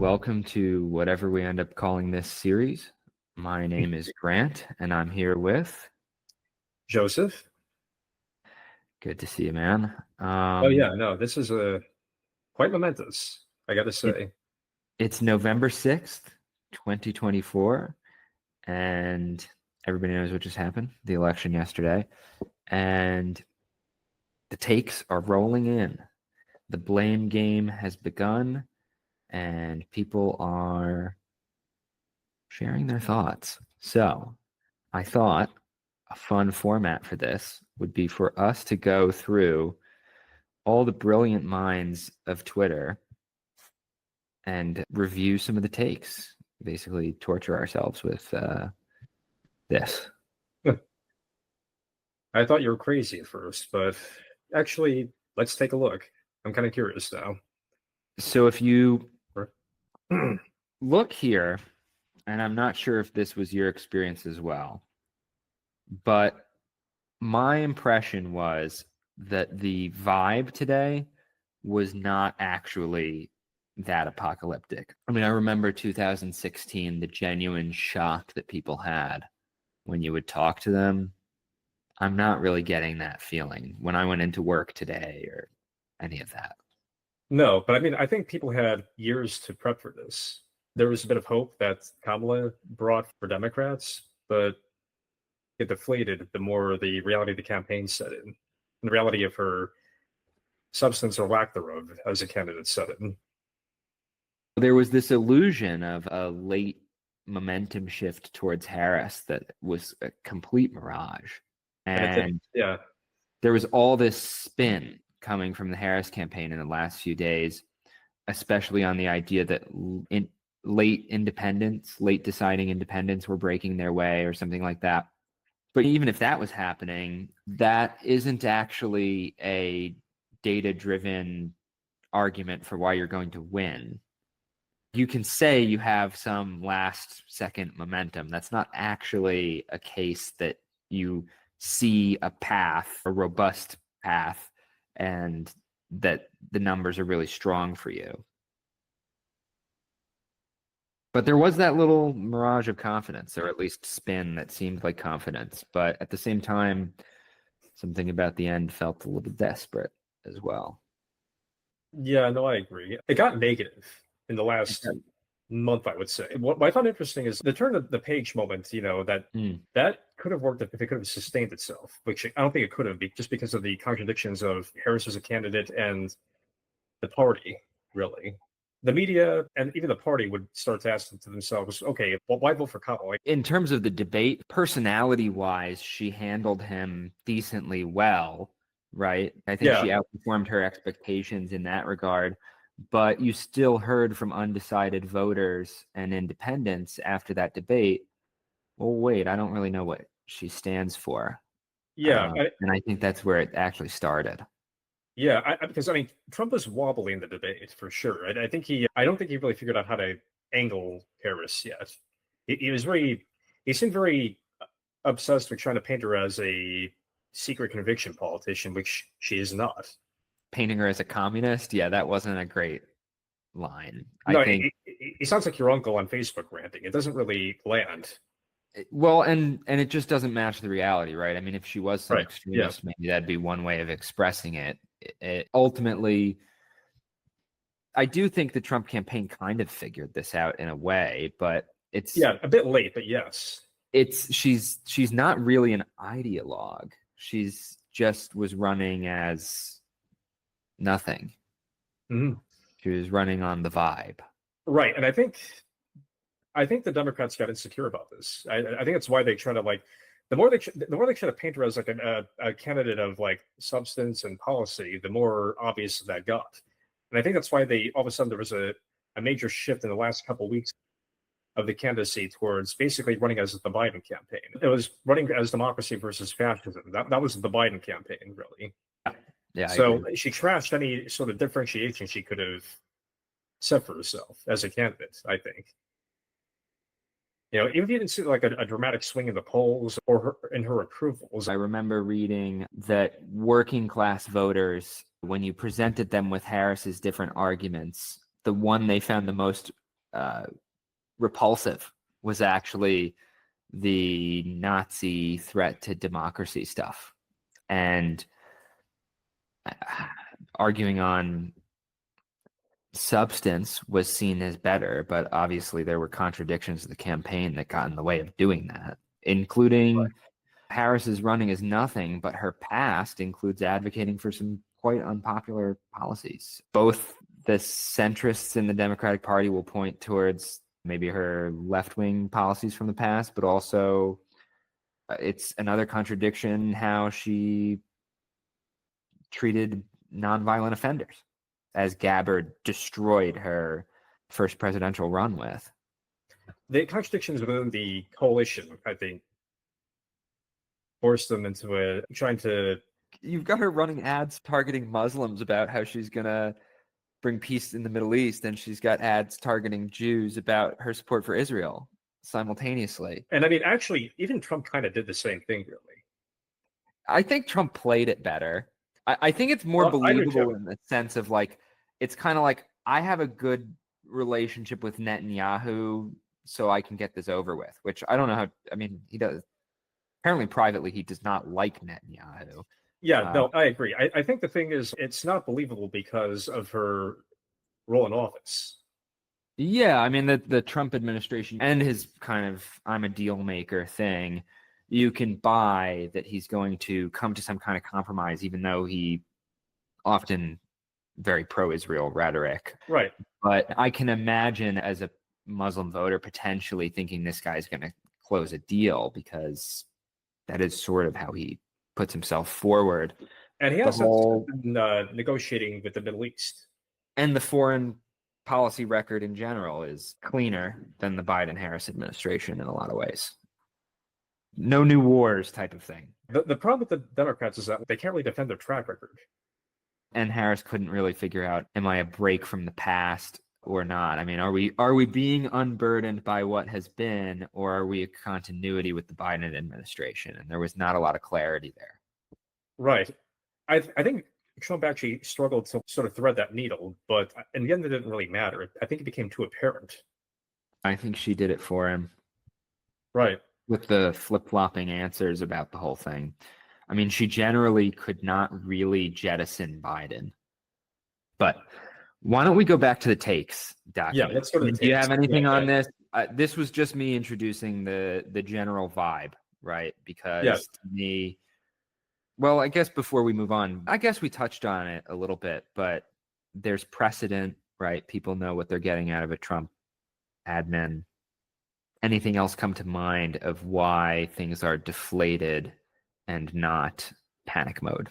Welcome to whatever we end up calling this series. My name is Grant, and I'm here with Joseph. Good to see you, man. This is quite momentous, I got to say. It's November 6th, 2024, and everybody knows what just happened, the election yesterday, and the takes are rolling in. The blame game has begun, and people are sharing their thoughts. So I thought a fun format for this would be for us to go through all the brilliant minds of Twitter and review some of the takes, basically torture ourselves with this. I thought you were crazy at first, but actually, let's take a look. I'm kind of curious now. So if you look here, and I'm not sure if this was your experience as well, but my impression was that the vibe today was not actually that apocalyptic. I mean, I remember 2016, the genuine shock that people had when you would talk to them. I'm not really getting that feeling when I went into work today or any of that. No, but I mean, I think people had years to prep for this. There was a bit of hope that Kamala brought for Democrats, but it deflated the more the reality of the campaign set in. And the reality of her substance or lack thereof as a candidate set in. There was this illusion of a late momentum shift towards Harris that was a complete mirage. And there was all this spin coming from the Harris campaign in the last few days, especially on the idea that late deciding independents were breaking their way or something like that. But even if that was happening, that isn't actually a data-driven argument for why you're going to win. You can say you have some last-second momentum. That's not actually a case that you see a path, a robust path, and that the numbers are really strong for you. But there was that little mirage of confidence, or at least spin that seemed like confidence. But at the same time, something about the end felt a little desperate as well. Yeah, no, I agree. It got negative in the last month, I would say. What I found interesting is the turn of the page moment, that could have worked if it could have sustained itself, which I don't think it could have, just because of the contradictions of Harris as a candidate and the party, really. The media and even the party would start to ask to themselves, okay, well, why vote for Kamala? In terms of the debate, personality-wise, she handled him decently well, right? I think she outperformed her expectations in that regard. But you still heard from undecided voters and independents after that debate, well, wait, I don't really know what she stands for. And I think that's where it actually started. Yeah, because Trump was wobbly in the debate for sure. I don't think he really figured out how to angle Harris yet. He seemed very obsessed with trying to paint her as a secret conviction politician, which she is not. Painting her as a communist, yeah, that wasn't a great line. No, I think it sounds like your uncle on Facebook ranting. It doesn't really land. Well, and it just doesn't match the reality, right? I mean, if she was some extremist, maybe that'd be one way of expressing it. Ultimately, I do think the Trump campaign kind of figured this out in a way, but it's a bit late, but yes, she's not really an ideologue. She's just was running as nothing. Mm-hmm. She was running on the vibe, right? And I think the Democrats got insecure about this. I think that's why they try to the more they try to paint her as like a candidate of like substance and policy, the more obvious that got. And I think that's why all of a sudden there was a major shift in the last couple of weeks of the candidacy towards basically running as the Biden campaign. It was running as democracy versus fascism. That was the Biden campaign, really. Yeah. So she trashed any sort of differentiation she could have set for herself as a candidate, I think. Even if you didn't see like a dramatic swing in the polls or in her approvals. I remember reading that working class voters, when you presented them with Harris's different arguments, the one they found the most repulsive was actually the Nazi threat to democracy stuff, and arguing on substance was seen as better, but obviously there were contradictions of the campaign that got in the way of doing that, including Harris's running as nothing, but her past includes advocating for some quite unpopular policies. Both the centrists in the Democratic Party will point towards maybe her left-wing policies from the past, but also it's another contradiction how she treated nonviolent offenders, as Gabbard destroyed her first presidential run with. The contradictions within the coalition, I think, forced them into trying to... You've got her running ads targeting Muslims about how she's going to bring peace in the Middle East, and she's got ads targeting Jews about her support for Israel simultaneously. And I mean, actually, even Trump kind of did the same thing, really. I think Trump played it better. I think it's more believable in the sense of like, it's kind of like, I have a good relationship with Netanyahu, so I can get this over with, which I don't know how, I mean, he does. Apparently, privately, he does not like Netanyahu. Yeah, no, I agree. I think the thing is, it's not believable because of her role in office. Yeah, I mean, the Trump administration and his kind of I'm a deal maker thing, you can buy that he's going to come to some kind of compromise, even though he often very pro-Israel rhetoric. Right. But I can imagine as a Muslim voter potentially thinking this guy's going to close a deal, because that is sort of how he puts himself forward. And he also been negotiating with the Middle East. And the foreign policy record in general is cleaner than the Biden-Harris administration in a lot of ways. No new wars type of thing. The problem with the Democrats is that they can't really defend their track record. And Harris couldn't really figure out, am I a break from the past or not? I mean, are we being unburdened by what has been, or are we a continuity with the Biden administration? And there was not a lot of clarity there. Right. I think Trump actually struggled to sort of thread that needle, but in the end, it didn't really matter. I think it became too apparent. I think she did it for him. Right. With the flip-flopping answers about the whole thing. I mean, she generally could not really jettison Biden. But why don't we go back to the takes document? Yeah, let's go to the takes. Do you have anything on this? This was just me introducing the general vibe, right? Because to me, well, I guess before we move on, I guess we touched on it a little bit, but there's precedent, right? People know what they're getting out of a Trump admin. Anything else come to mind of why things are deflated and not panic mode?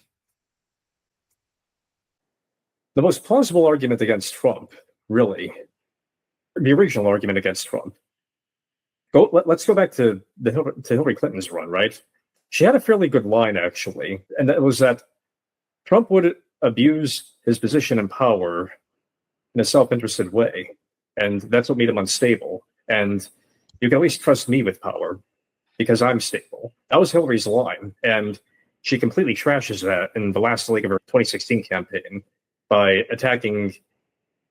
The most plausible argument against Trump, really, the original argument against Trump. Let's go back to Hillary Clinton's run, right? She had a fairly good line, actually, and that was that Trump would abuse his position and power in a self-interested way, and that's what made him unstable. And you can at least trust me with power because I'm stable. That was Hillary's line, and she completely trashes that in the last leg of her 2016 campaign by attacking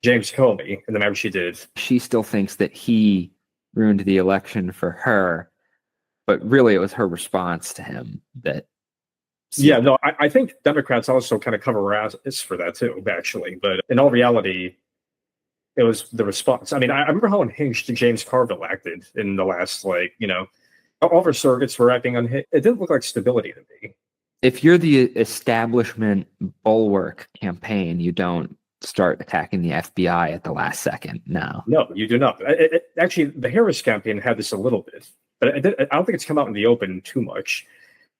James Comey in the manner she did. She still thinks that he ruined the election for her, but really it was her response to him that... Yeah, no, I think Democrats also kind of cover asses for that too, actually. But in all reality, it was the response. I mean, I remember how unhinged James Carville acted in the last, all of her surrogates were acting unhinged. It didn't look like stability to me. If you're the establishment bulwark campaign, you don't start attacking the FBI at the last second. No, you do not. Actually, the Harris campaign had this a little bit, but I don't think it's come out in the open too much.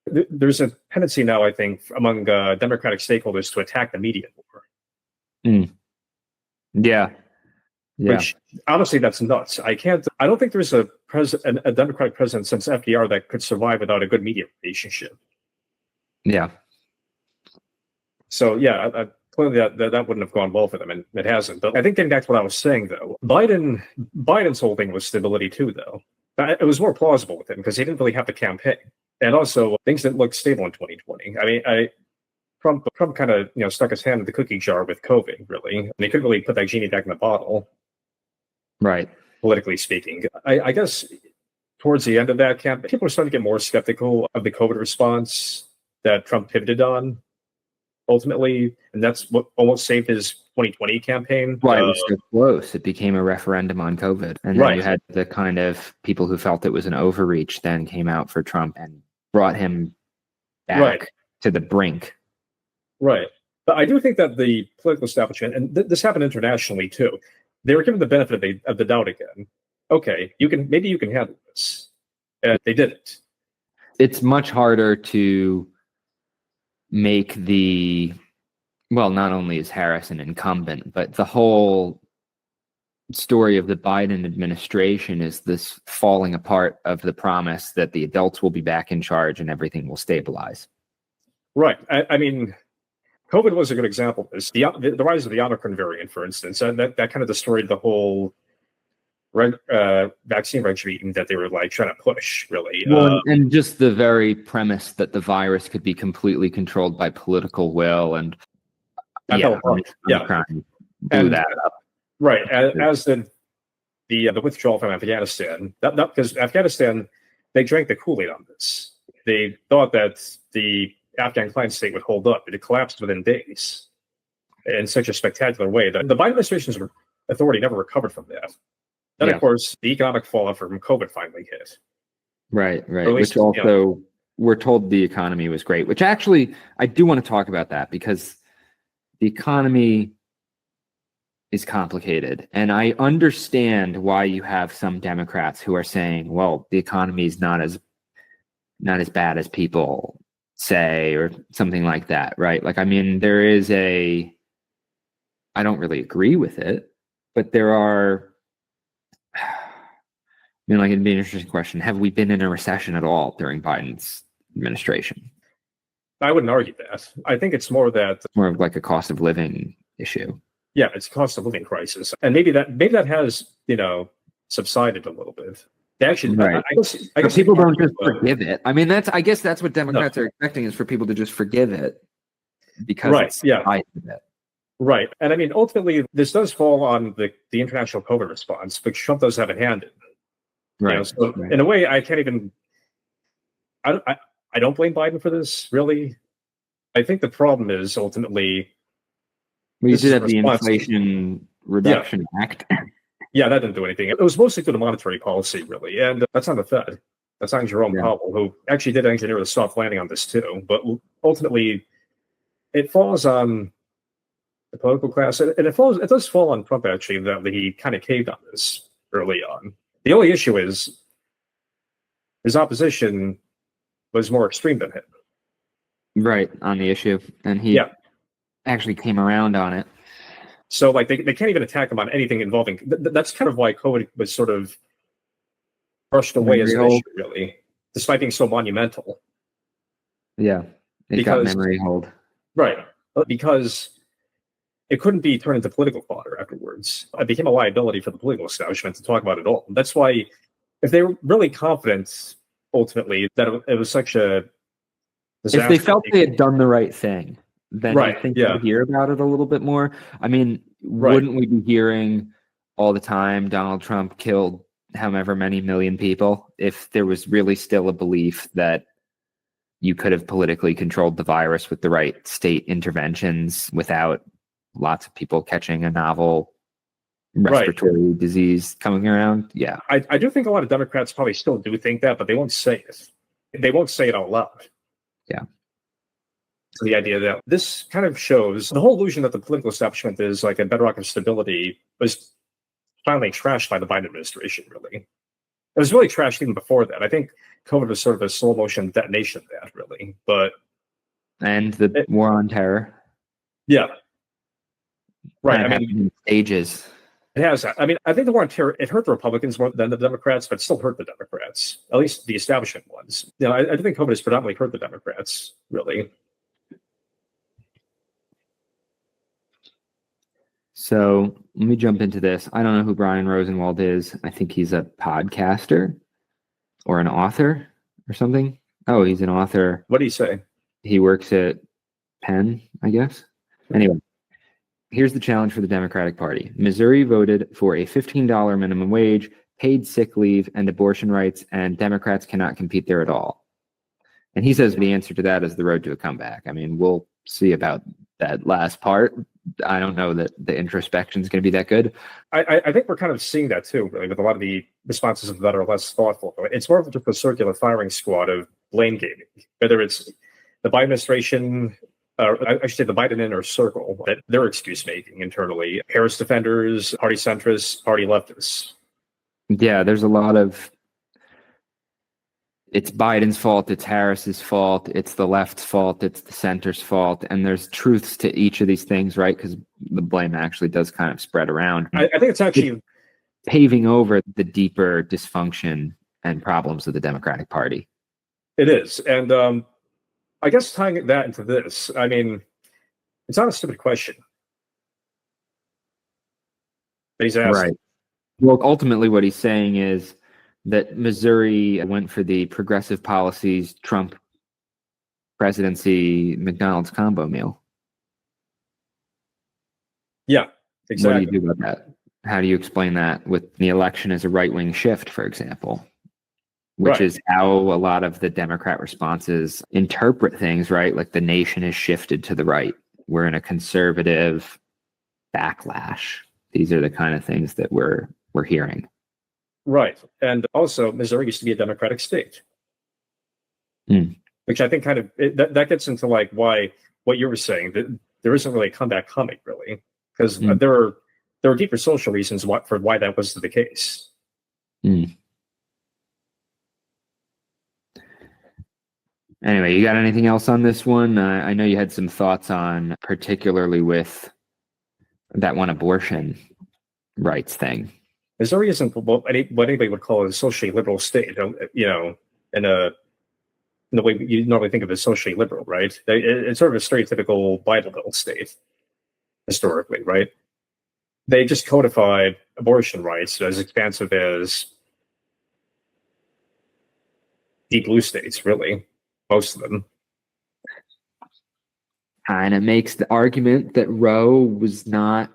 There's a tendency now, I think, among Democratic stakeholders to attack the media more. Yeah. Which honestly, that's nuts. I don't think there's a Democratic president since FDR that could survive without a good media relationship. Yeah. So yeah, clearly that wouldn't have gone well for them, and it hasn't. But I think getting back to what I was saying, though, Biden's whole thing was stability too, though. It was more plausible with him because he didn't really have to campaign, and also things didn't look stable in 2020. I mean, Trump kind of stuck his hand in the cookie jar with COVID, really, and he couldn't really put that genie back in the bottle. Right. politically speaking. I guess towards the end of that campaign, people are starting to get more skeptical of the COVID response that Trump pivoted on ultimately, and that's what almost saved his 2020 campaign. Well, it was so close. It became a referendum on COVID. And then you had the kind of people who felt it was an overreach then came out for Trump and brought him back to the brink. Right. But I do think that the political establishment, and this happened internationally too, they were given the benefit of the doubt again. Okay, maybe you can handle this. And they did it. It's much harder to make not only is Harris an incumbent, but the whole story of the Biden administration is this falling apart of the promise that the adults will be back in charge and everything will stabilize. Right. I mean, COVID was a good example of this. The rise of the Omicron variant, for instance, and that kind of destroyed the whole vaccine regime that they were like trying to push, really. Well, and just the very premise that the virus could be completely controlled by political will and blew that up. Right, as did the withdrawal from Afghanistan. Because Afghanistan, they drank the Kool-Aid on this. They thought that the Afghan client state would hold up. It collapsed within days in such a spectacular way that the Biden administration's authority never recovered from that. Then, of course, the economic fallout from COVID finally hit. Right. Which also, we're told the economy was great, which actually, I do want to talk about that because the economy is complicated. And I understand why you have some Democrats who are saying, well, the economy is not as bad as people say or something like that, right? Like, I mean, I don't really agree with it, but there are, like, it'd be an interesting question. Have we been in a recession at all during Biden's administration? I wouldn't argue that. I think it's more of like a cost of living issue. Yeah, it's a cost of living crisis. And maybe that has, subsided a little bit. They actually, right. I guess people don't just forgive it. I mean, I guess that's what Democrats are expecting, is for people to just forgive it because it's Right. And I mean, ultimately, this does fall on the international COVID response, which Trump does have a hand in. Right. In a way, I can't even. I don't blame Biden for this, really. I think the problem is ultimately. We did have the Inflation Reduction Act. Yeah, that didn't do anything. It was mostly through the monetary policy, really. And that's on the Fed. That's on Jerome Powell, who actually did engineer the soft landing on this too. But ultimately, it falls on the political class. And it does fall on Trump, actually, that he kind of caved on this early on. The only issue is his opposition was more extreme than him. Right, on the issue. And he actually came around on it. So, like, they can't even attack him on anything involving. That's kind of why COVID was sort of brushed away as an issue, really, despite being so monumental. Yeah, it got memory hold. Right, because it couldn't be turned into political fodder afterwards. It became a liability for the political establishment to talk about it all. That's why, if they were really confident, ultimately, that it was such a disaster. If they felt they had done the right thing, then I think we'd hear about it a little bit more. I mean, wouldn't we be hearing all the time Donald Trump killed however many million people if there was really still a belief that you could have politically controlled the virus with the right state interventions without lots of people catching a novel respiratory disease coming around? Yeah. I do think a lot of Democrats probably still do think that, but they won't say it. They won't say it out loud. Yeah. So the idea that this kind of shows the whole illusion that the political establishment is like a bedrock of stability was finally trashed by the Biden administration, really. It was really trashed even before that. I think COVID was sort of a slow motion detonation of that, really. And the war on terror. Yeah. Right. I mean, stages. It has. I mean, I think the war on terror, it hurt the Republicans more than the Democrats, but it still hurt the Democrats, at least the establishment ones. I think COVID has predominantly hurt the Democrats, really. So let me jump into this. I don't know who Brian Rosenwald is. I think he's a podcaster or an author or something. Oh, he's an author. What do you say? He works at Penn, I guess. Anyway, Here's the challenge for the Democratic Party. Missouri voted for a $15 minimum wage, paid sick leave, and abortion rights, and Democrats cannot compete there at all. And he says the answer to that is the road to a comeback. I mean, we'll see about that last part. I don't know that the introspection is going to be that good. I think we're kind of seeing that too, really, with a lot of the responses that are less thoughtful. It's more of just a circular firing squad of blame gaming, whether it's the Biden administration, I should say the Biden inner circle, that they're excuse making internally, Harris defenders, party centrists, party leftists. Yeah, there's a lot of, it's Biden's fault, it's Harris's fault, it's the left's fault, it's the center's fault, and there's truths to each of these things, right? Because the blame actually does kind of spread around. I think it's actually paving over the deeper dysfunction and problems of the Democratic Party. It is, and I guess tying that into this, I mean, it's not a stupid question that he's asking. Right. Well, ultimately, what he's saying is that Missouri went for the progressive policies, Trump presidency, McDonald's combo meal. Yeah, exactly. What do you do about that? How do you explain that with the election as a right-wing shift, for example? Which is how a lot of the Democrat responses interpret things, right? Like the nation has shifted to the right. We're in a conservative backlash. These are the kind of things that we're hearing. Right. And also, Missouri used to be a Democratic state, which I think kind of, that gets into like why, what you were saying, that there isn't really a comeback coming, really, because there are deeper social reasons for why that was the case. Anyway, you got anything else on this one? I know you had some thoughts on, particularly with that one abortion rights thing. Missouri isn't what anybody would call a socially liberal state, you know, in the way you normally think of as socially liberal, right? It's sort of a stereotypical Bible Belt state, historically, right? They just codified abortion rights as expansive as deep blue states, really, most of them. And it makes the argument that Roe was not,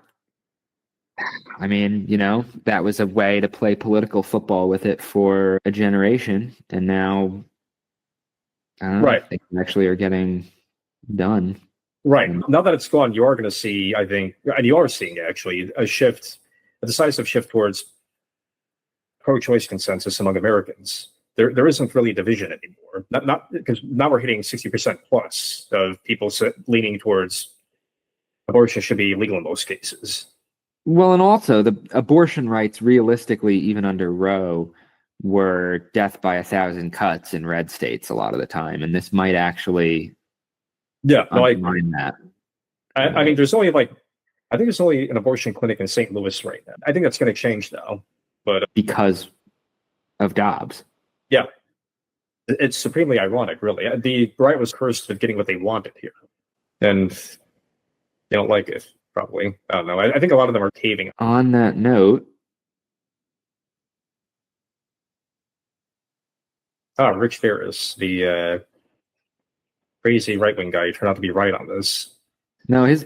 I mean, you know, that was a way to play political football with it for a generation. And now, I don't know, they actually are getting done. Right. Now that it's gone, you are going to see, I think, and you are seeing actually a decisive shift towards pro-choice consensus among Americans. There isn't really division anymore. Not because now we're hitting 60% plus of people leaning towards abortion should be legal in most cases. Well, and also the abortion rights, realistically, even under Roe, were death by 1,000 cuts in red states a lot of the time, and this might actually undermine that. I mean, there's only I think there's only an abortion clinic in St. Louis right now. I think that's going to change now, but because of Dobbs. Yeah, it's supremely ironic, really. The right was cursed with getting what they wanted here, and they don't like it. Probably. I don't know. I think a lot of them are caving. On that note, Rich Baris, the crazy right-wing guy, turned out to be right on this. No, his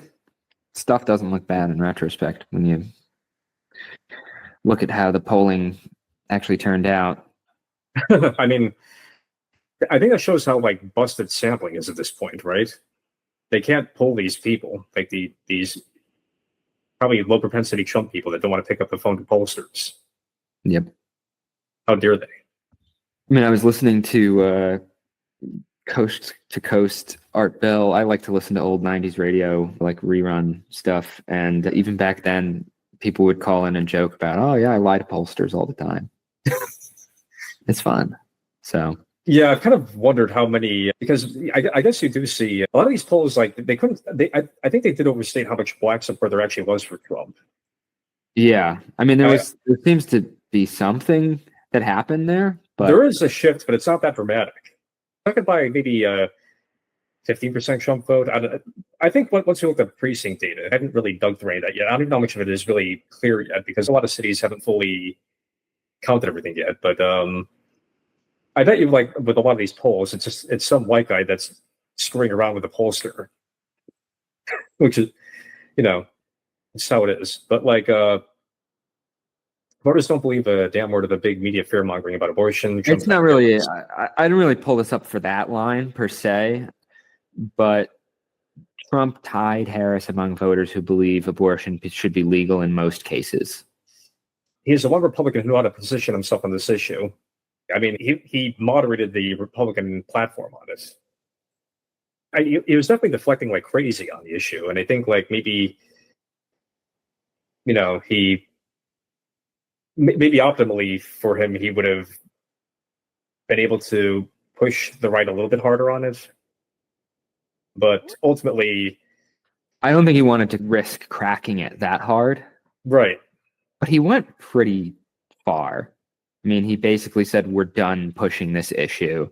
stuff doesn't look bad in retrospect when you look at how the polling actually turned out. I mean, I think that shows how busted sampling is at this point, right? They can't poll these people, like these probably low propensity Trump people that don't want to pick up the phone to pollsters. Yep. How dare they? I mean, I was listening to Coast to Coast Art Bell. I like to listen to old 90s radio, like rerun stuff. And even back then, people would call in and joke about, oh, yeah, I lie to pollsters all the time. It's fun. So. Yeah, I've kind of wondered how many, because I guess you do see a lot of these polls, I think they did overstate how much black support there actually was for Trump. Yeah. I mean, there seems to be something that happened there. But there is a shift, but it's not that dramatic. I could buy maybe 15% Trump vote. I think once you look at the precinct data, I haven't really dug through any of that yet. I don't even know how much of it is really clear yet because a lot of cities haven't fully counted everything yet. But I bet you, with a lot of these polls, it's some white guy that's screwing around with a pollster, which is, It's how it is. But like, voters don't believe a damn word of the big media fear mongering about abortion. It's not really. I don't really pull this up for that line per se, but Trump tied Harris among voters who believe abortion should be legal in most cases. He's the one Republican who knew how to position himself on this issue. I mean, he moderated the Republican platform on it. He was definitely deflecting like crazy on the issue, and I think like maybe, he maybe optimally for him, he would have been able to push the right a little bit harder on it. But ultimately, I don't think he wanted to risk cracking it that hard. Right. But he went pretty far. I mean, he basically said, we're done pushing this issue.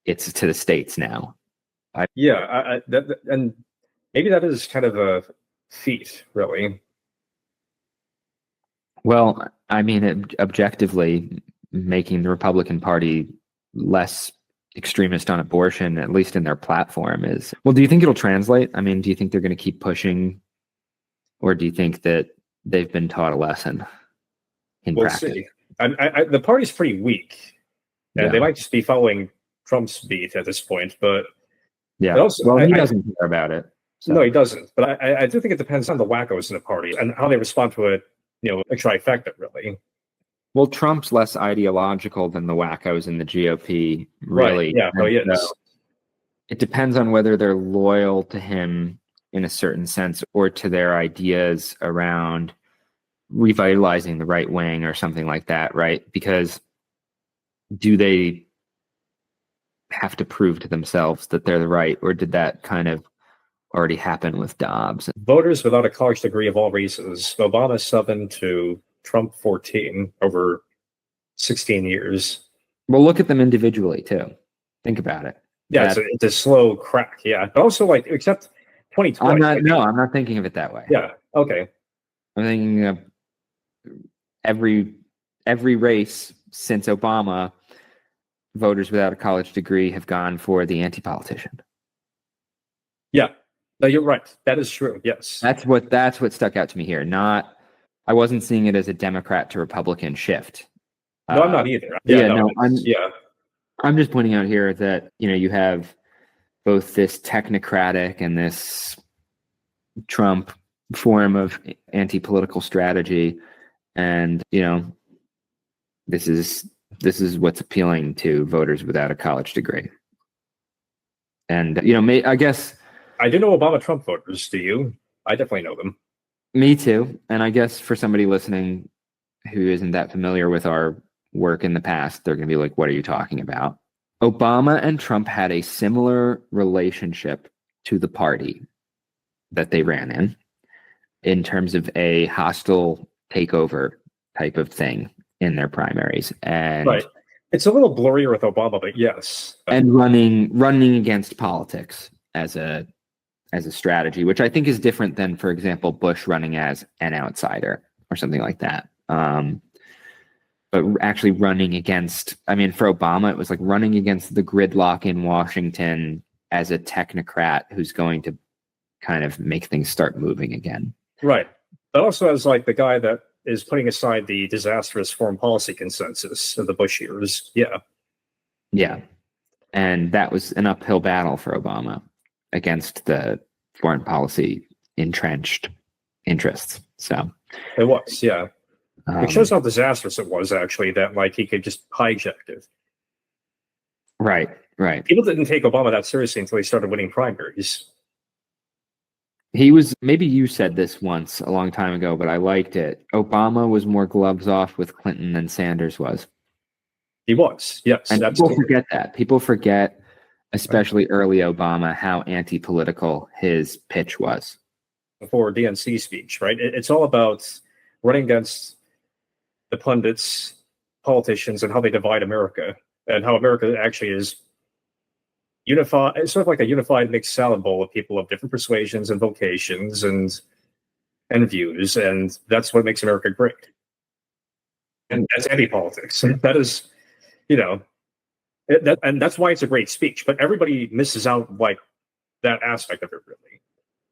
It's to the states now. And maybe that is kind of a feat, really. Well, I mean, objectively, making the Republican Party less extremist on abortion, at least in their platform, is... Well, do you think it'll translate? I mean, do you think they're going to keep pushing? Or do you think that they've been taught a lesson in practice? See. The party's pretty weak. And they might just be following Trump's beat at this point, but... Yeah, also, he doesn't care about it. So. No, he doesn't. But I do think it depends on the wackos in the party and how they respond to it, a trifecta, really. Well, Trump's less ideological than the wackos in the GOP, really. Right. Yeah, he is. It depends on whether they're loyal to him in a certain sense or to their ideas around revitalizing the right wing or something like that, right? Because do they have to prove to themselves that they're the right, or did that kind of already happen with Dobbs? Voters without a college degree of all races, Obama 7 to Trump 14 over 16 years. Well, look at them individually too. Think about it. Yeah, it's a slow crack. Yeah, but also like except 2020. I'm not thinking of it that way. Yeah. Okay. I'm thinking of every race since Obama. Voters without a college degree have gone for the anti-politician. Yeah, no, you're right. That is true. Yes, that's what stuck out to me here. I wasn't seeing it as a Democrat to Republican shift. No, I'm not either. I'm just pointing out here that you have both this technocratic and this Trump form of anti-political strategy, and this is what's appealing to voters without a college degree. And, I guess... I do know Obama-Trump voters, do you? I definitely know them. Me too. And I guess for somebody listening who isn't that familiar with our work in the past, they're going to be like, what are you talking about? Obama and Trump had a similar relationship to the party that they ran in terms of a hostile takeover type of thing in their primaries. And right. It's a little blurrier with Obama, but yes. And running against politics as a strategy, which I think is different than, for example, Bush running as an outsider or something like that. But actually running against, for Obama, it was like running against the gridlock in Washington as a technocrat who's going to kind of make things start moving again. Right. But also as like the guy that is putting aside the disastrous foreign policy consensus of the Bush years. Yeah. Yeah. And that was an uphill battle for Obama against the foreign policy entrenched interests. So it was, yeah. It shows how disastrous it was, actually, that like he could just hijack it. Right. People didn't take Obama that seriously until he started winning primaries. He was, maybe you said this once a long time ago, but I liked it. Obama was more gloves off with Clinton than Sanders was. He was, yes. And people forget that. People forget, especially early Obama, how anti-political his pitch was. Before DNC speech, right? It's all about running against the pundits, politicians, and how they divide America, and how America actually is unified. It's sort of like a unified mixed salad bowl of people of different persuasions and vocations and views, and that's what makes America great. And that's anti-politics. That is, and that's why it's a great speech. But everybody misses out like that aspect of it, really.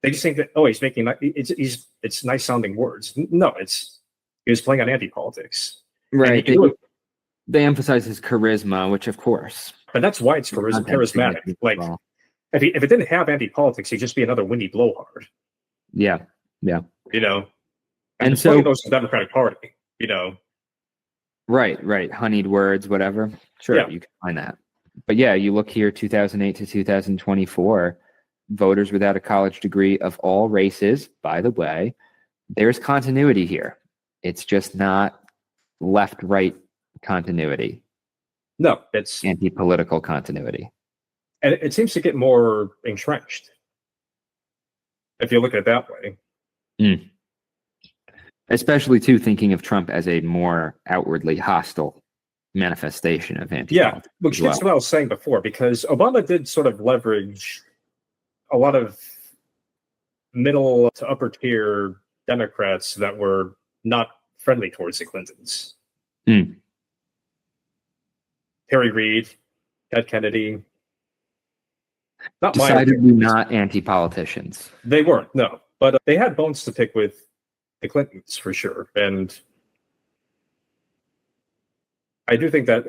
They just think that, oh, he's making it's nice sounding words. No, he was playing on anti-politics. Right. They emphasize his charisma, which of course. But that's why it's charismatic. Like, if it didn't have anti-politics, he'd just be another windy blowhard. Yeah. Yeah. And so goes to the Democratic Party, Right. Honeyed words, whatever. Sure, yeah. You can find that. But yeah, you look here, 2008 to 2024, voters without a college degree of all races, by the way, there's continuity here. It's just not left-right continuity. No, it's anti-political continuity. And it seems to get more entrenched, if you look at it that way. Mm. Especially, too, thinking of Trump as a more outwardly hostile manifestation of anti-politics. Yeah, which gets what I was saying before, because Obama did sort of leverage a lot of middle to upper tier Democrats that were not friendly towards the Clintons. Mm. Harry Reid, Ted Kennedy. Decidedly not anti-politicians. They weren't, no. But they had bones to pick with the Clintons, for sure. And I do think that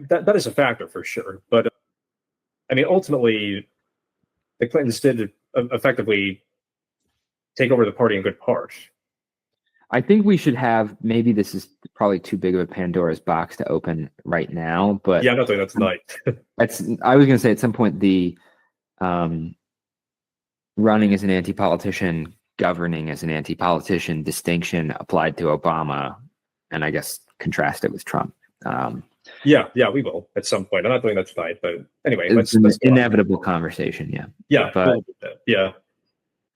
that is a factor, for sure. But, I mean, ultimately, the Clintons did effectively take over the party in good part. I think we should have, maybe this is probably too big of a Pandora's box to open right now, but yeah, I'm not doing that tonight. I was going to say at some point the running as an anti-politician, governing as an anti-politician distinction applied to Obama, and I guess contrast it with Trump. Yeah, we will at some point. I'm not doing that tonight, but anyway, it's an inevitable conversation. Yeah, but yeah.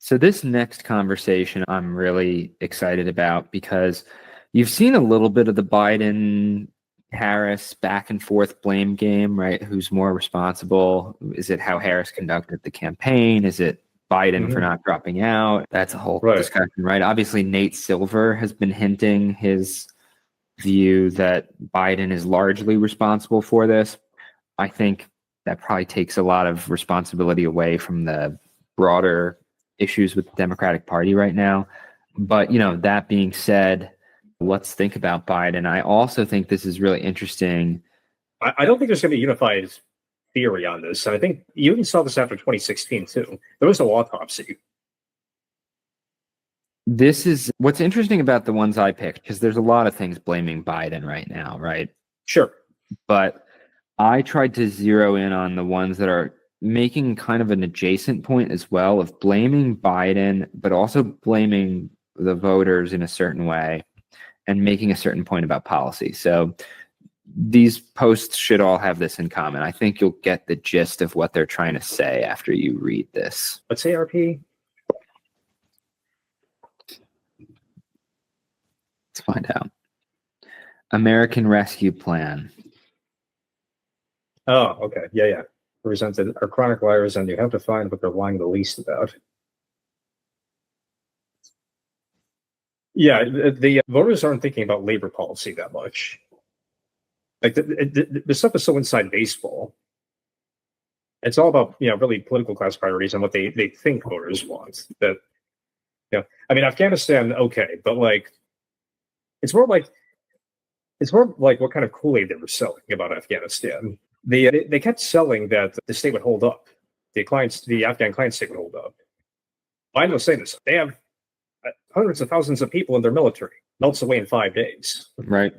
So this next conversation I'm really excited about because you've seen a little bit of the Biden-Harris back and forth blame game, right? Who's more responsible? Is it how Harris conducted the campaign? Is it Biden for not dropping out? That's a whole discussion, right? Obviously, Nate Silver has been hinting his view that Biden is largely responsible for this. I think that probably takes a lot of responsibility away from the broader issues with the Democratic Party right now. But, that being said, let's think about Biden. I also think this is really interesting. I don't think there's going to be a unified theory on this. And I think you even saw this after 2016, too. There was no autopsy. This is what's interesting about the ones I picked, because there's a lot of things blaming Biden right now, right? Sure. But I tried to zero in on the ones that are making kind of an adjacent point as well of blaming Biden, but also blaming the voters in a certain way and making a certain point about policy. So these posts should all have this in common. I think you'll get the gist of what they're trying to say after you read this. What's ARP? Let's find out. American Rescue Plan. Oh, okay. Yeah. Presented are chronic liars, and you have to find what they're lying the least about. Yeah, the voters aren't thinking about labor policy that much. Like the stuff is so inside baseball. It's all about really political class priorities and what they think voters want. That I mean, Afghanistan, okay, but like it's more like what kind of Kool-Aid they were selling about Afghanistan. They kept selling that the state would hold up. The Afghan client state would hold up. Biden was saying this. They have hundreds of thousands of people in their military. Melts away in 5 days. Right.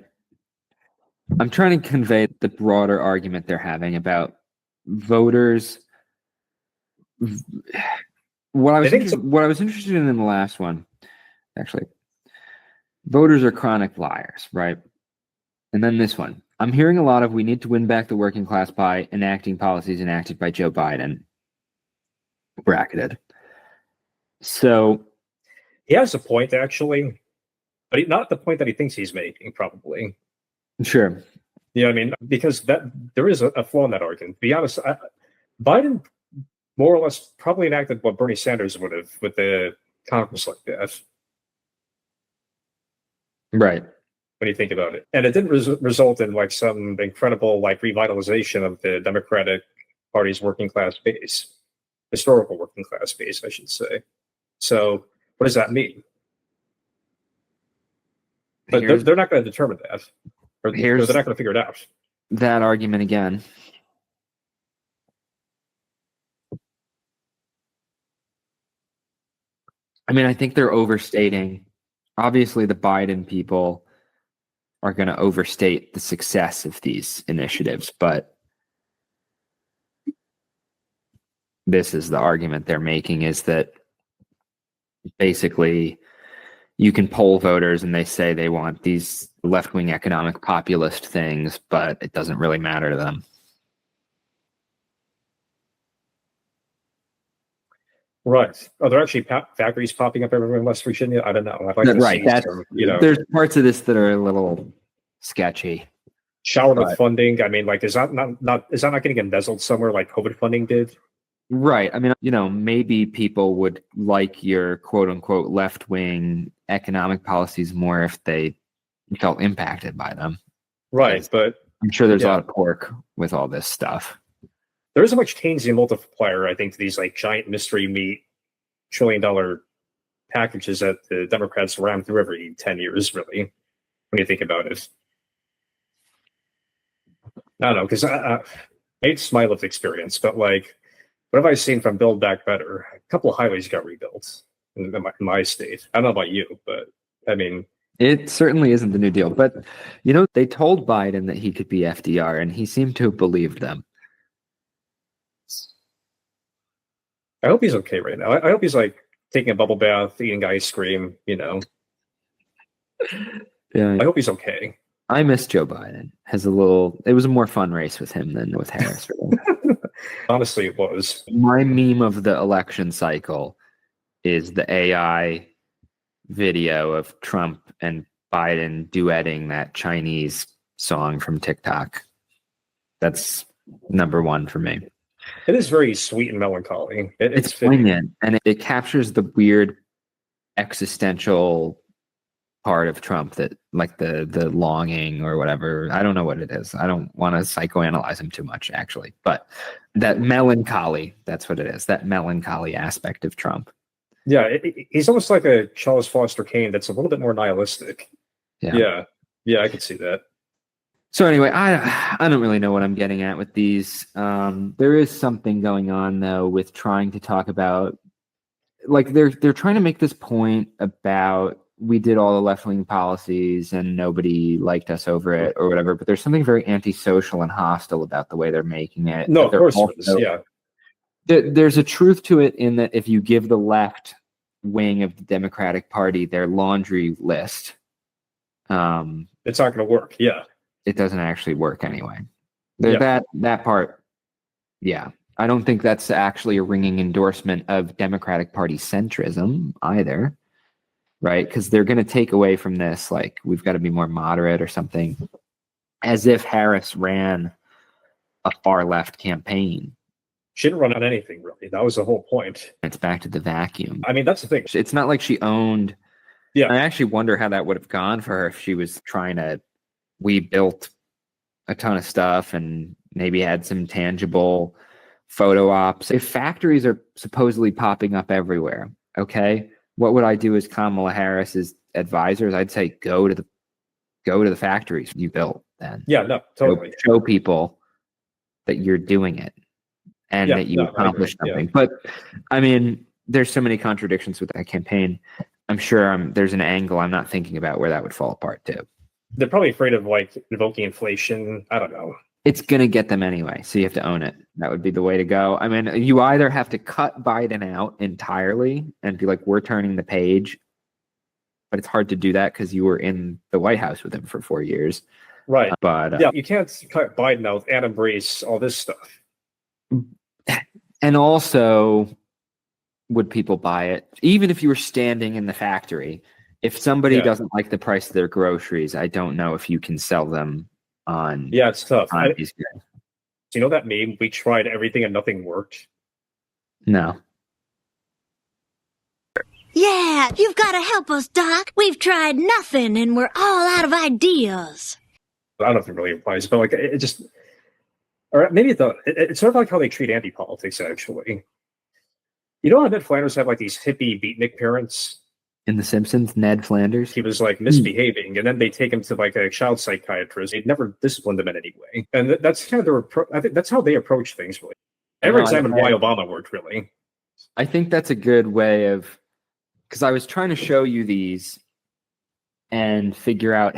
I'm trying to convey the broader argument they're having about voters. What I was interested in the last one, actually, voters are chronic liars, right? And then this one. I'm hearing a lot of we need to win back the working class by enacting policies enacted by Joe Biden. Bracketed. So he has a point, actually, but not the point that he thinks he's making, probably. Sure. I mean, because there is a flaw in that argument. To be honest, Biden more or less probably enacted what Bernie Sanders would have with the Congress like that. Right. When you think about it. And it didn't result in like some incredible like revitalization of the Democratic Party's working class base. historical working class base, I should say. So what does that mean? But they're not going to determine that, or they're not going to figure it out. That argument again. I mean, I think they're overstating. Obviously, the Biden people are going to overstate the success of these initiatives, but this is the argument they're making, is that basically you can poll voters and they say they want these left-wing economic populist things, but it doesn't really matter to them. Right. Are there actually factories popping up everywhere in West Virginia? I don't know. I'd like to see some, there's parts of this that are a little sketchy. Showered with funding. I mean, like, is that not getting embezzled somewhere like COVID funding did? Right. I mean, maybe people would like your quote unquote left-wing economic policies more if they felt impacted by them. Right. But I'm sure there's a lot of pork with all this stuff. There isn't much Keynesian multiplier, I think, to these like giant mystery meat $1 trillion packages that the Democrats ram through every 10 years, really, when you think about it. I don't know, because it's my lived experience, but like, what have I seen from Build Back Better? A couple of highways got rebuilt in my state. I don't know about you, but I mean, it certainly isn't the New Deal. But, they told Biden that he could be FDR, and he seemed to have believed them. I hope he's okay right now. I hope he's like taking a bubble bath, eating ice cream, Yeah. I hope he's okay. I miss Joe Biden. It was a more fun race with him than with Harris. Honestly, it was. My meme of the election cycle is the AI video of Trump and Biden duetting that Chinese song from TikTok. That's number one for me. It is very sweet and melancholy. It's poignant, and it captures the weird existential part of Trump, that like the longing or whatever. I don't know what it is. I don't want to psychoanalyze him too much, actually, but that melancholy, that's what it is. That melancholy aspect of Trump. Yeah, he's almost like a Charles Foster Kane that's a little bit more nihilistic. Yeah, I could see that. So anyway, I don't really know what I'm getting at with these. There is something going on though with trying to talk about, like, they're trying to make this point about, we did all the left-wing policies and nobody liked us over it or whatever, but there's something very antisocial and hostile about the way they're making it. No, of course it is, yeah. There's a truth to it in that if you give the left wing of the Democratic Party their laundry list, it's not going to work, yeah. It doesn't actually work anyway. That part, yeah. I don't think that's actually a ringing endorsement of Democratic Party centrism either, right? Because they're going to take away from this, like, we've got to be more moderate or something, as if Harris ran a far left campaign. She didn't run on anything, really. That was the whole point. It's back to the vacuum. I mean, that's the thing. It's not like she owned. Yeah. I actually wonder how that would have gone for her if she was trying to. We built a ton of stuff and maybe had some tangible photo ops. If factories are supposedly popping up everywhere, okay, what would I do as Kamala Harris's advisors? I'd say go to the factories you built then. Yeah, no, totally. Show people that you're doing it and that you accomplished something. Yeah. But I mean, there's so many contradictions with that campaign. I'm sure there's an angle I'm not thinking about where that would fall apart too. They're probably afraid of like invoking inflation. I don't know. It's going to get them anyway, so you have to own it. That would be the way to go. I mean, you either have to cut Biden out entirely and be like, we're turning the page, but it's hard to do that because you were in the White House with him for 4 years. Right. But yeah, you can't cut Biden out and embrace all this stuff. And also, would people buy it? Even if you were standing in the factory, if somebody doesn't like the price of their groceries, I don't know if you can sell them on. Yeah, it's tough. You know that meme? We tried everything and nothing worked. No. Yeah, you've got to help us, Doc. We've tried nothing and we're all out of ideas. I don't know if it really applies, but like it just, or maybe it's sort of like how they treat anti-politics, actually. You know how Ned Flanders had like these hippie beatnik parents? In The Simpsons, Ned Flanders. He was like misbehaving, and then they take him to like a child psychiatrist. They'd never disciplined him in any way, and that's kind of I think that's how they approach things. Really, never examined why Obama worked. Really, I think that's a good way of, because I was trying to show you these and figure out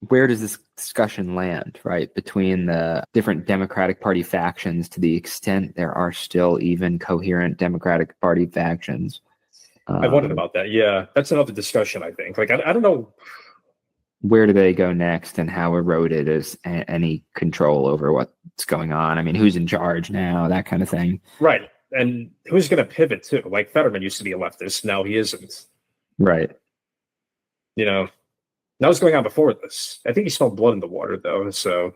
where does this discussion land, right, between the different Democratic Party factions, to the extent there are still even coherent Democratic Party factions. I wondered about that. Yeah, that's another discussion, I think. Like, I don't know. Where do they go next, and how eroded is any control over what's going on? I mean, who's in charge now, that kind of thing. Right. And who's going to pivot, too? Like, Fetterman used to be a leftist. Now he isn't. Right. You know, that was going on before this. I think he smelled blood in the water, though, so.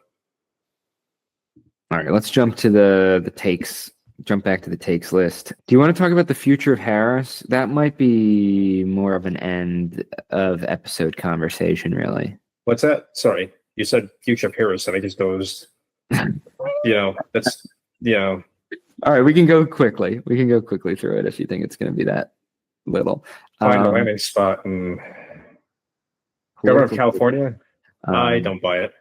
All right, let's jump to the takes. Jump back to the takes list. Do you want to talk about the future of Harris? That might be more of an end of episode conversation, really. What's that? Sorry, you said future of Harris, and I just goes, that's, All right, we can go quickly. We can go quickly through it if you think it's going to be that little. Find a landing spot in governor of California. I don't buy it.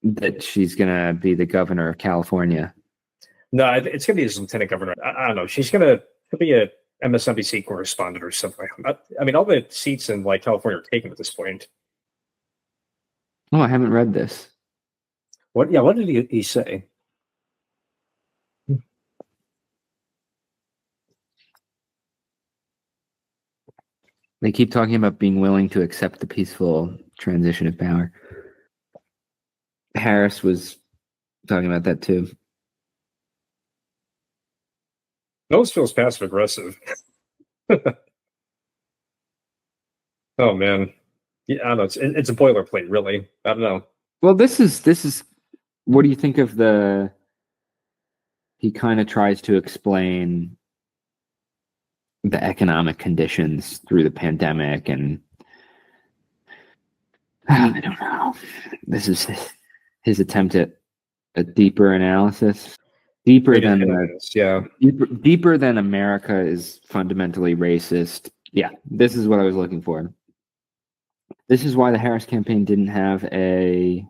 That she's going to be the governor of California. No, it's going to be his lieutenant governor. I don't know. She's going to be a MSNBC correspondent or something. I mean, all the seats in like California are taken at this point. Oh, I haven't read this. What? Yeah, what did he say? They keep talking about being willing to accept the peaceful transition of power. Harris was talking about that too. Nose feels passive aggressive. Oh man, yeah, I don't know. It's a boilerplate, really. I don't know. Well, this is. What do you think of the? He kind of tries to explain the economic conditions through the pandemic, and I don't know. This is his attempt at a deeper analysis. Deeper than America is fundamentally racist. Yeah, this is what I was looking for. This is why the Harris campaign didn't have a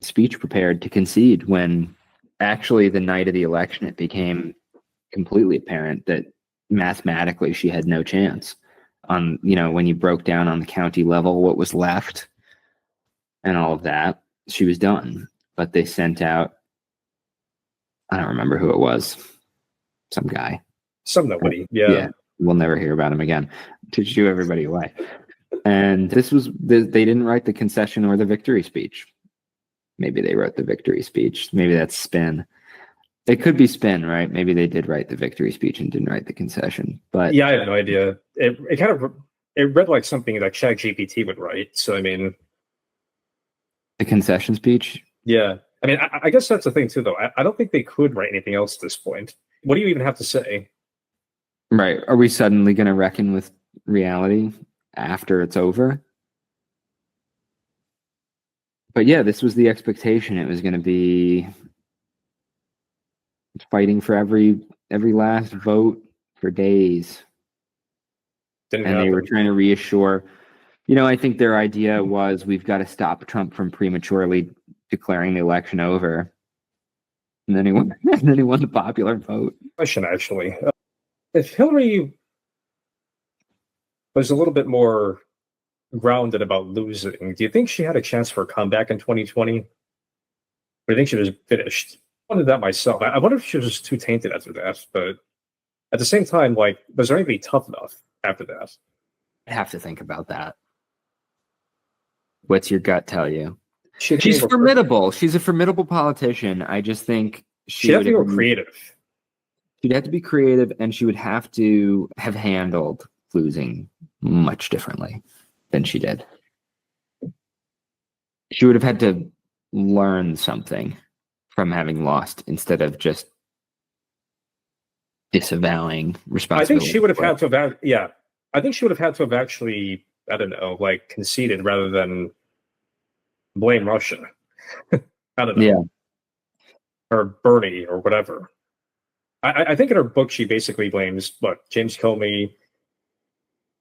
speech prepared to concede, when actually the night of the election it became completely apparent that mathematically she had no chance. On, when you broke down on the county level what was left and all of that, she was done. But they sent out, I don't remember who it was. Some guy. Some nobody. Yeah. We'll never hear about him again. To shoo everybody away. And they didn't write the concession or the victory speech. Maybe they wrote the victory speech. Maybe that's spin. It could be spin, right? Maybe they did write the victory speech and didn't write the concession. But yeah, I have no idea. It kind of read like something that ChatGPT would write. So I mean, the concession speech. Yeah. I mean, I guess that's the thing, too, though. I don't think they could write anything else at this point. What do you even have to say? Right. Are we suddenly going to reckon with reality after it's over? But yeah, this was the expectation. It was going to be fighting for every last vote for days. They were trying to reassure. I think their idea was, we've got to stop Trump from prematurely declaring the election over, and then he won the popular vote. Question, actually, if Hillary was a little bit more grounded about losing, do you think she had a chance for a comeback in 2020? Or do you think she was finished? I wondered that myself. I wonder if she was just too tainted after that. But at the same time, like, was there anything tough enough after that? I have to think about that. What's your gut tell you? She's formidable. She's a formidable politician. I just think she'd have to go creative. She'd have to be creative, and she would have to have handled losing much differently than she did. She would have had to learn something from having lost, instead of just disavowing responsibility. I think she would have had to have, I think she would have had to have actually, I don't know, like conceded rather than blame Russia. I don't know. Yeah. Or Bernie or whatever. I think in her book she basically blames James Comey,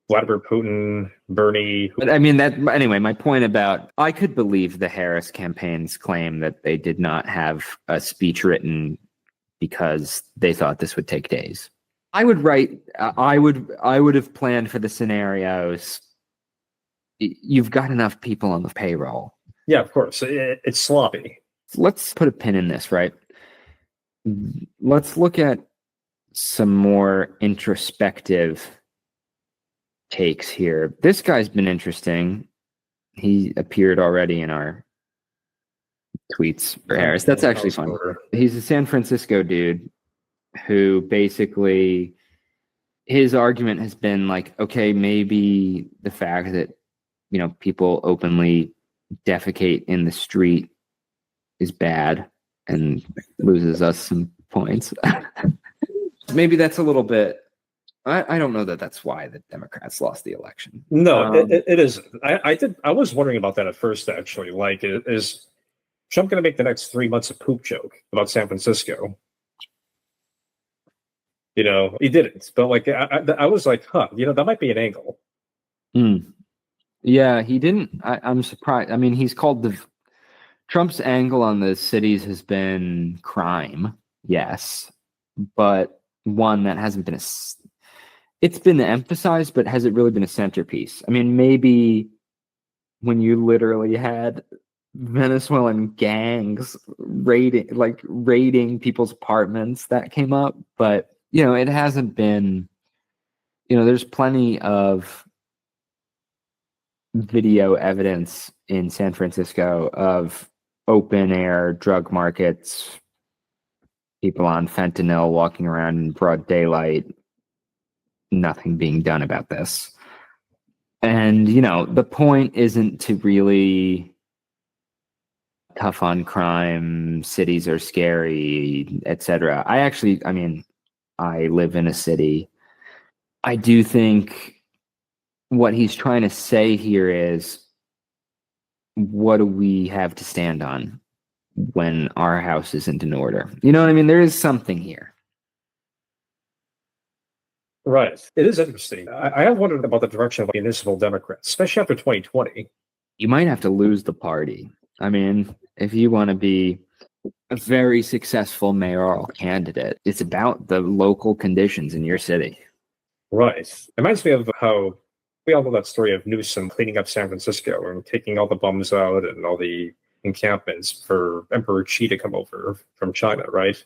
Vladimir Putin, Bernie. But I mean, that anyway, my point about I could believe the Harris campaign's claim that they did not have a speech written because they thought this would take days. I would have planned for the scenarios. You've got enough people on the payroll. Yeah, of course. It's sloppy. Let's put a pin in this, right? Let's look at some more introspective takes here. This guy's been interesting. He appeared already in our tweets for Harris. That's actually fun. He's a San Francisco dude who basically his argument has been like, okay, maybe the fact that, you know, people openly defecate in the street is bad and loses us some points. Maybe that's a little bit. I don't know that that's why the Democrats lost the election. No, it isn't. I was wondering about that at first, actually. Like, is Trump going to make the next 3 months a poop joke about San Francisco? You know, he didn't. But like, I was like, huh, you know, that might be an angle. Yeah, he didn't. I'm surprised. I mean, he's called Trump's angle on the cities has been crime, yes, but one that hasn't been it's been emphasized, but has it really been a centerpiece? I mean, maybe when you literally had Venezuelan gangs raiding people's apartments, that came up, but you know, it hasn't been, you know, there's plenty of video evidence in San Francisco of open air drug markets, people on fentanyl walking around in broad daylight, nothing being done about this. And, you know, the point isn't to really tough on crime, cities are scary, etc. I mean, I live in a city. I do think what he's trying to say here is, what do we have to stand on when our house isn't in order? You know what I mean? There is something here. Right. It is interesting. I have wondered about the direction of municipal Democrats, especially after 2020. You might have to lose the party. I mean, if you want to be a very successful mayoral candidate, it's about the local conditions in your city. Right. It reminds me of how we all know that story of Newsom cleaning up San Francisco and taking all the bums out and all the encampments for Emperor Xi to come over from China, right?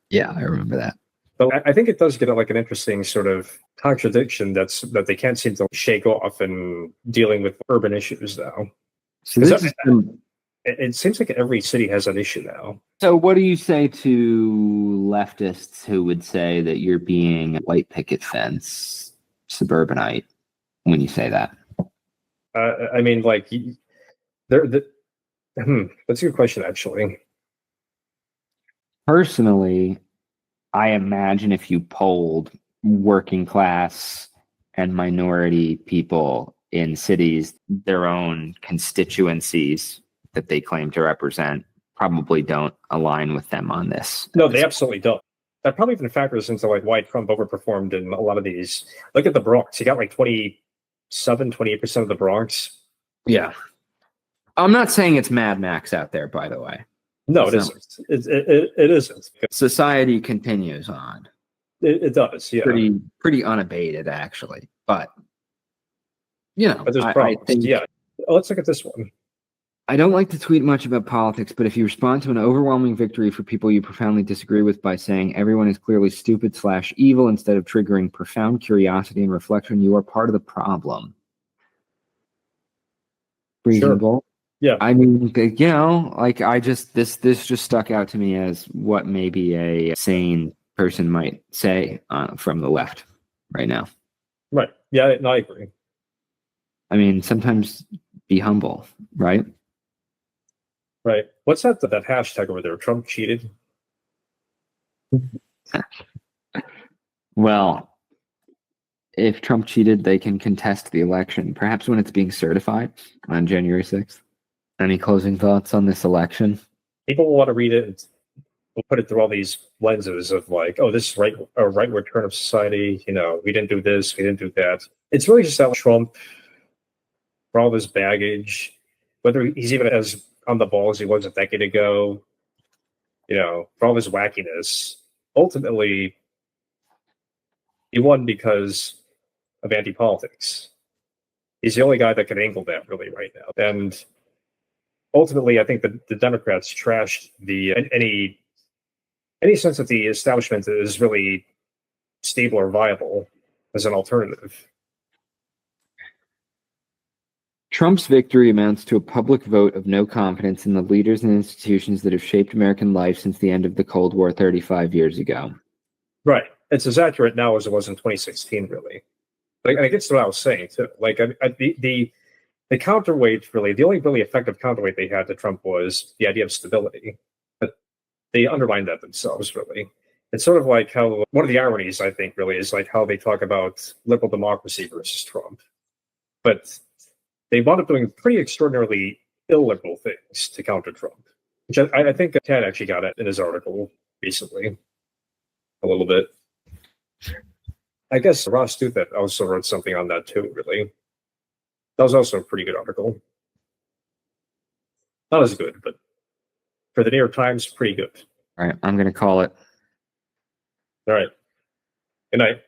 Yeah, I remember that. But I think it does get like an interesting sort of contradiction that they can't seem to shake off in dealing with urban issues now. So it seems like every city has an issue now. So what do you say to leftists who would say that you're being a white picket fence suburbanite when you say that? I mean, like, that's a good question, actually. Personally, I imagine if you polled working class and minority people in cities, their own constituencies that they claim to represent probably don't align with them on this. No, they absolutely don't. That probably even factors into like why Trump overperformed in a lot of these. Look at the Bronx. He got like 28% of the Bronx. Yeah. I'm not saying it's Mad Max out there, by the way. No, it isn't. It isn't. Society continues on. It does, yeah. Pretty unabated, actually. But, you know, but there's problems. Yeah. Let's look at this one. I don't like to tweet much about politics, but if you respond to an overwhelming victory for people you profoundly disagree with by saying everyone is clearly stupid/evil instead of triggering profound curiosity and reflection, you are part of the problem. Reasonable. Sure. Yeah. I mean, you know, like this just stuck out to me as what maybe a sane person might say from the left right now. Right. Yeah, no, I agree. I mean, sometimes be humble, right? Right. What's that hashtag over there? Trump cheated? Well, if Trump cheated, they can contest the election, perhaps when it's being certified on January 6th. Any closing thoughts on this election? People will want to read it. we'll put it through all these lenses of like, oh, this is a rightward turn of society. You know, we didn't do this, we didn't do that. It's really just that Trump, for all this baggage, whether he's even as on the ball as he was a decade ago, you know, for all his wackiness, ultimately he won because of anti-politics. He's the only guy that can angle that really right now. And ultimately, I think the Democrats trashed any sense that the establishment is really stable or viable as an alternative. Trump's victory amounts to a public vote of no confidence in the leaders and institutions that have shaped American life since the end of the Cold War 35 years ago. Right. It's as accurate now as it was in 2016, really. Like, and it gets to what I was saying, too. Like, the counterweight, really, the only really effective counterweight they had to Trump was the idea of stability. But they undermined that themselves, really. It's sort of like how, one of the ironies, I think, really, is like how they talk about liberal democracy versus Trump. But they wound up doing pretty extraordinarily illiberal things to counter Trump, which I think Ted actually got it in his article recently, a little bit. I guess Ross Douthat also wrote something on that too, really. That was also a pretty good article. Not as good, but for the New York Times, pretty good. All right, I'm going to call it. All right. Good night.